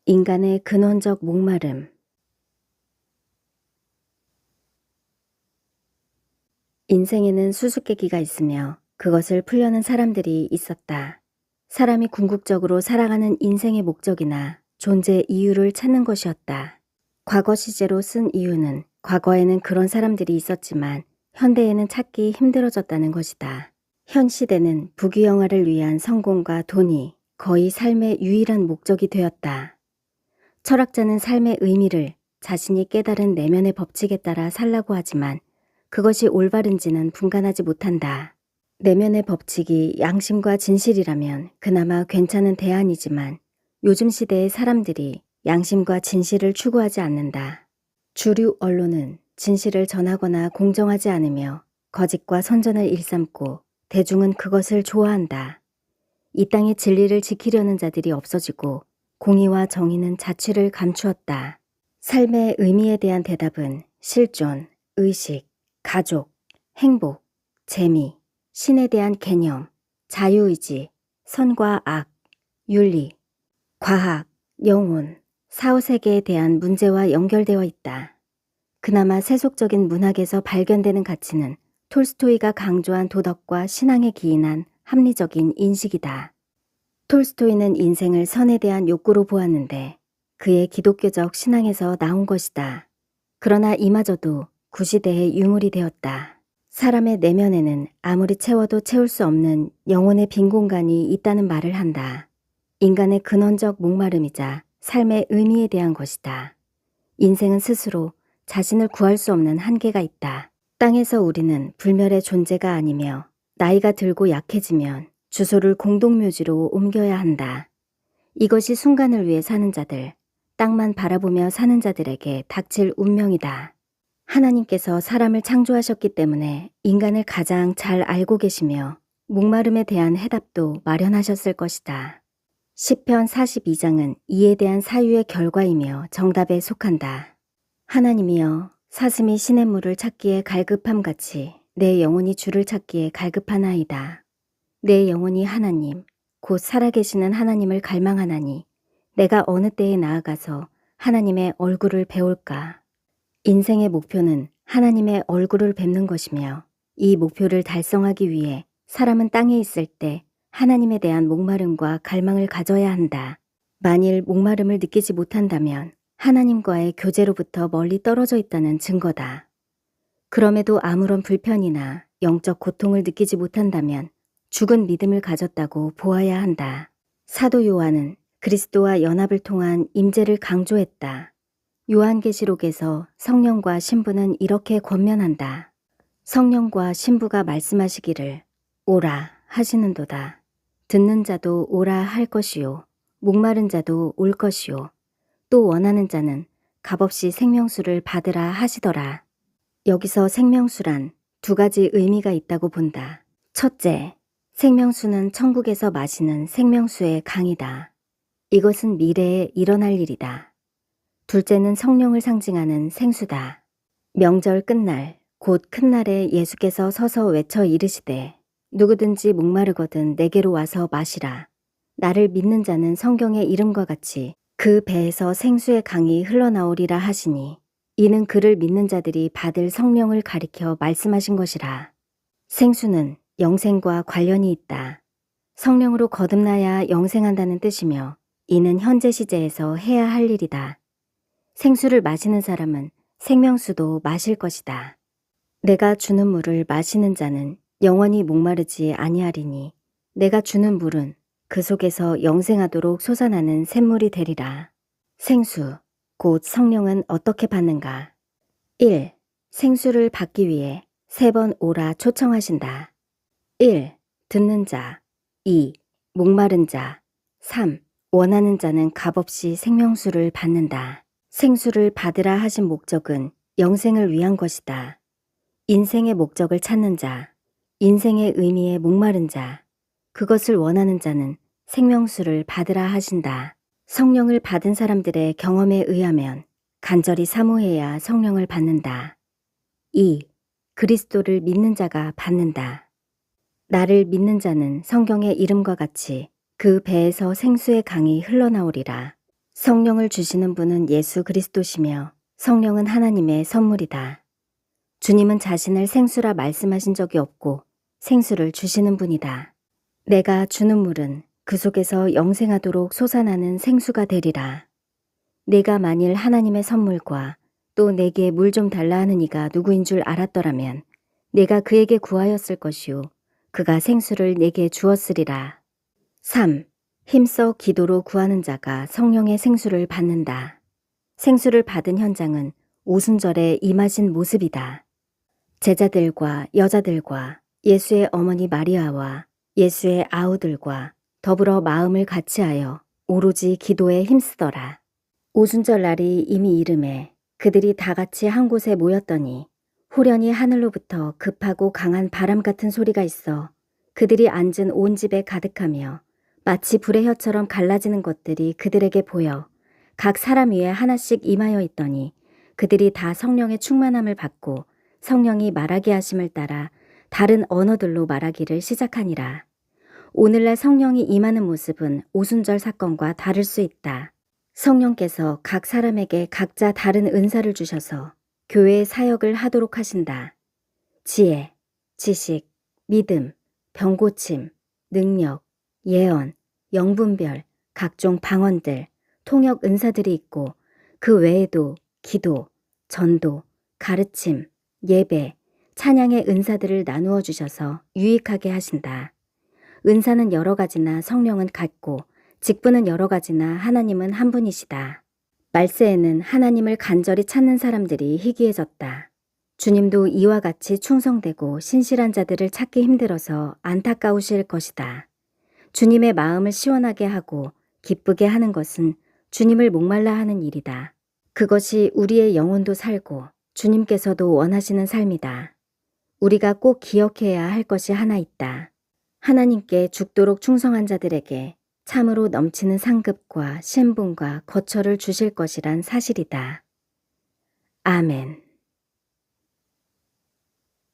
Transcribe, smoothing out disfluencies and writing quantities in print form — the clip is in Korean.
인간의 근원적 목마름. 인생에는 수수께끼가 있으며 그것을 풀려는 사람들이 있었다. 사람이 궁극적으로 살아가는 인생의 목적이나 존재 이유를 찾는 것이었다. 과거 시제로 쓴 이유는 과거에는 그런 사람들이 있었지만 현대에는 찾기 힘들어졌다는 것이다. 현 시대는 부귀영화를 위한 성공과 돈이 거의 삶의 유일한 목적이 되었다. 철학자는 삶의 의미를 자신이 깨달은 내면의 법칙에 따라 살라고 하지만 그것이 올바른지는 분간하지 못한다. 내면의 법칙이 양심과 진실이라면 그나마 괜찮은 대안이지만 요즘 시대의 사람들이 양심과 진실을 추구하지 않는다. 주류 언론은 진실을 전하거나 공정하지 않으며 거짓과 선전을 일삼고 대중은 그것을 좋아한다. 이 땅의 진리를 지키려는 자들이 없어지고 공의와 정의는 자취를 감추었다. 삶의 의미에 대한 대답은 실존, 의식, 가족, 행복, 재미, 신에 대한 개념, 자유의지, 선과 악, 윤리, 과학, 영혼, 사후세계에 대한 문제와 연결되어 있다. 그나마 세속적인 문학에서 발견되는 가치는 톨스토이가 강조한 도덕과 신앙에 기인한 합리적인 인식이다. 톨스토이는 인생을 선에 대한 욕구로 보았는데 그의 기독교적 신앙에서 나온 것이다. 그러나 이마저도 구시대의 유물이 되었다. 사람의 내면에는 아무리 채워도 채울 수 없는 영혼의 빈 공간이 있다는 말을 한다. 인간의 근원적 목마름이자 삶의 의미에 대한 것이다. 인생은 스스로 자신을 구할 수 없는 한계가 있다. 땅에서 우리는 불멸의 존재가 아니며 나이가 들고 약해지면 주소를 공동묘지로 옮겨야 한다. 이것이 순간을 위해 사는 자들, 땅만 바라보며 사는 자들에게 닥칠 운명이다. 하나님께서 사람을 창조하셨기 때문에 인간을 가장 잘 알고 계시며 목마름에 대한 해답도 마련하셨을 것이다. 시편 42장은 이에 대한 사유의 결과이며 정답에 속한다. 하나님이여, 사슴이 시냇물을 찾기에 갈급함같이 내 영혼이 주를 찾기에 갈급하나이다. 내 영혼이 하나님, 곧 살아계시는 하나님을 갈망하나니 내가 어느 때에 나아가서 하나님의 얼굴을 배울까. 인생의 목표는 하나님의 얼굴을 뵙는 것이며 이 목표를 달성하기 위해 사람은 땅에 있을 때 하나님에 대한 목마름과 갈망을 가져야 한다. 만일 목마름을 느끼지 못한다면 하나님과의 교제로부터 멀리 떨어져 있다는 증거다. 그럼에도 아무런 불편이나 영적 고통을 느끼지 못한다면 죽은 믿음을 가졌다고 보아야 한다. 사도 요한은 그리스도와 연합을 통한 임재를 강조했다. 요한계시록에서 성령과 신부는 이렇게 권면한다. 성령과 신부가 말씀하시기를 오라 하시는도다. 듣는 자도 오라 할 것이요, 목마른 자도 올 것이요, 또 원하는 자는 값없이 생명수를 받으라 하시더라. 여기서 생명수란 두 가지 의미가 있다고 본다. 첫째, 생명수는 천국에서 마시는 생명수의 강이다. 이것은 미래에 일어날 일이다. 둘째는 성령을 상징하는 생수다. 명절 끝날, 곧 큰 날에 예수께서 서서 외쳐 이르시되 누구든지 목마르거든 내게로 와서 마시라. 나를 믿는 자는 성경의 이름과 같이 그 배에서 생수의 강이 흘러나오리라 하시니 이는 그를 믿는 자들이 받을 성령을 가리켜 말씀하신 것이라. 생수는 영생과 관련이 있다. 성령으로 거듭나야 영생한다는 뜻이며 이는 현재 시제에서 해야 할 일이다. 생수를 마시는 사람은 생명수도 마실 것이다. 내가 주는 물을 마시는 자는 영원히 목마르지 아니하리니 내가 주는 물은 그 속에서 영생하도록 솟아나는 샘물이 되리라. 생수, 곧 성령은 어떻게 받는가? 1. 생수를 받기 위해 3번 오라 초청하신다. 1. 듣는 자. 2. 목마른 자. 3. 원하는 자는 값없이 생명수를 받는다. 생수를 받으라 하신 목적은 영생을 위한 것이다. 인생의 목적을 찾는 자, 인생의 의미에 목마른 자, 그것을 원하는 자는 생명수를 받으라 하신다. 성령을 받은 사람들의 경험에 의하면 간절히 사모해야 성령을 받는다. 2. 그리스도를 믿는 자가 받는다. 나를 믿는 자는 성경의 이름과 같이 그 배에서 생수의 강이 흘러나오리라. 성령을 주시는 분은 예수 그리스도시며 성령은 하나님의 선물이다. 주님은 자신을 생수라 말씀하신 적이 없고 생수를 주시는 분이다. 내가 주는 물은 그 속에서 영생하도록 솟아나는 생수가 되리라. 내가 만일 하나님의 선물과 또 내게 물 좀 달라 하는 이가 누구인 줄 알았더라면 내가 그에게 구하였을 것이요 그가 생수를 내게 주었으리라. 3. 힘써 기도로 구하는 자가 성령의 생수를 받는다. 생수를 받은 현장은 오순절에 임하신 모습이다. 제자들과 여자들과 예수의 어머니 마리아와 예수의 아우들과 더불어 마음을 같이하여 오로지 기도에 힘쓰더라. 오순절 날이 이미 이름에 그들이 다 같이 한 곳에 모였더니 호련히 하늘로부터 급하고 강한 바람 같은 소리가 있어 그들이 앉은 온 집에 가득하며 마치 불의 혀처럼 갈라지는 것들이 그들에게 보여 각 사람 위에 하나씩 임하여 있더니 그들이 다 성령의 충만함을 받고 성령이 말하게 하심을 따라 다른 언어들로 말하기를 시작하니라. 오늘날 성령이 임하는 모습은 오순절 사건과 다를 수 있다. 성령께서 각 사람에게 각자 다른 은사를 주셔서 교회의 사역을 하도록 하신다. 지혜, 지식, 믿음, 병고침, 능력, 예언, 영분별, 각종 방언들, 통역 은사들이 있고 그 외에도 기도, 전도, 가르침, 예배, 찬양의 은사들을 나누어 주셔서 유익하게 하신다. 은사는 여러 가지나 성령은 같고 직분은 여러 가지나 하나님은 한 분이시다. 말세에는 하나님을 간절히 찾는 사람들이 희귀해졌다. 주님도 이와 같이 충성되고 신실한 자들을 찾기 힘들어서 안타까우실 것이다. 주님의 마음을 시원하게 하고 기쁘게 하는 것은 주님을 목말라 하는 일이다. 그것이 우리의 영혼도 살고 주님께서도 원하시는 삶이다. 우리가 꼭 기억해야 할 것이 하나 있다. 하나님께 죽도록 충성한 자들에게 참으로 넘치는 상급과 신분과 거처를 주실 것이란 사실이다. 아멘.